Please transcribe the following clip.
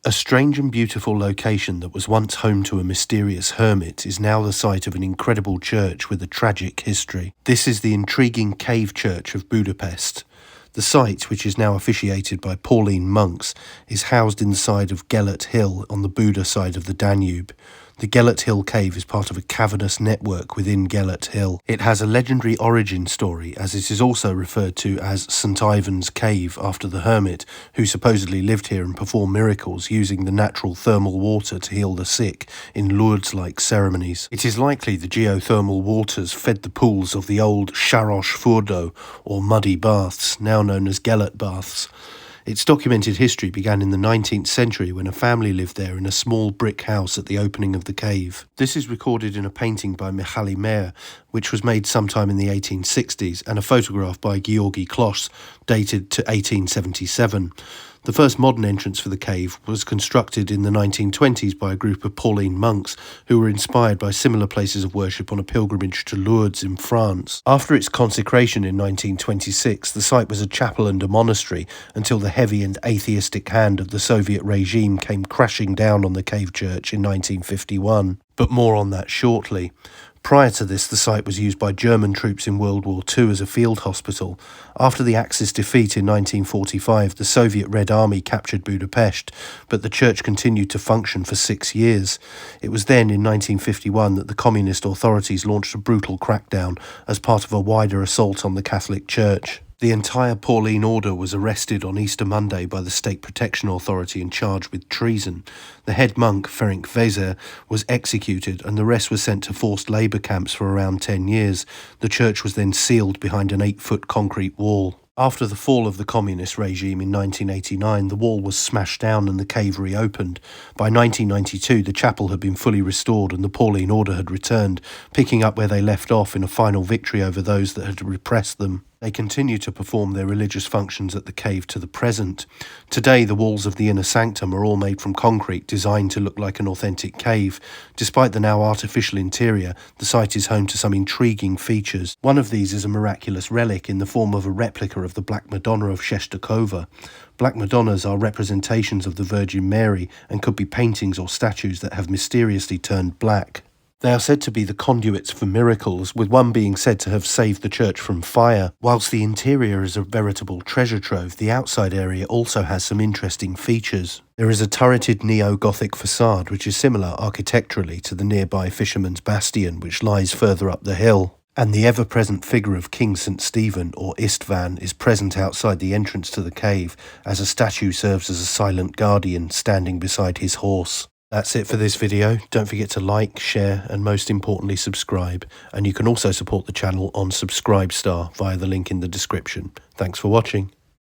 A strange and beautiful location that was once home to a mysterious hermit is now the site of an incredible church with a tragic history. This is the intriguing Cave Church of Budapest. The site, which is now officiated by Pauline monks, is housed inside of Gellert Hill on the Buda side of the Danube. The Gellert Hill cave is part of a cavernous network within Gellert Hill. It has a legendary origin story, as it is also referred to as St. Ivan's Cave after the hermit, who supposedly lived here and performed miracles using the natural thermal water to heal the sick in Lourdes-like ceremonies. It is likely the geothermal waters fed the pools of the old Saros Furdo, or muddy baths, now known as Gellert baths. Its documented history began in the 19th century when a family lived there in a small brick house at the opening of the cave. This is recorded in a painting by Mihaly Mer, which was made sometime in the 1860s, and a photograph by Georgi Kloss dated to 1877. The first modern entrance for the cave was constructed in the 1920s by a group of Pauline monks who were inspired by similar places of worship on a pilgrimage to Lourdes in France. After its consecration in 1926, the site was a chapel and a monastery until the heavy and atheistic hand of the Soviet regime came crashing down on the cave church in 1951. But more on that shortly. Prior to this, the site was used by German troops in World War II as a field hospital. After the Axis defeat in 1945, the Soviet Red Army captured Budapest, but the church continued to function for 6 years. It was then, in 1951, that the communist authorities launched a brutal crackdown as part of a wider assault on the Catholic Church. The entire Pauline order was arrested on Easter Monday by the State Protection Authority and charged with treason. The head monk, Ferenc Vezer, was executed and the rest was sent to forced labour camps for around 10 years. The church was then sealed behind an 8-foot concrete wall. After the fall of the communist regime in 1989, the wall was smashed down and the cave reopened. By 1992, the chapel had been fully restored and the Pauline order had returned, picking up where they left off in a final victory over those that had repressed them. They continue to perform their religious functions at the cave to the present. Today, the walls of the inner sanctum are all made from concrete, designed to look like an authentic cave. Despite the now artificial interior, the site is home to some intriguing features. One of these is a miraculous relic in the form of a replica of the Black Madonna of Czestochowa. Black Madonnas are representations of the Virgin Mary and could be paintings or statues that have mysteriously turned black. They are said to be the conduits for miracles, with one being said to have saved the church from fire. Whilst the interior is a veritable treasure trove, the outside area also has some interesting features. There is a turreted neo-Gothic facade which is similar architecturally to the nearby Fisherman's Bastion, which lies further up the hill. And the ever-present figure of King St. Stephen, or Istvan, is present outside the entrance to the cave, as a statue serves as a silent guardian standing beside his horse. That's it for this video. Don't forget to like, share, and most importantly subscribe. And you can also support the channel on Subscribestar via the link in the description. Thanks for watching.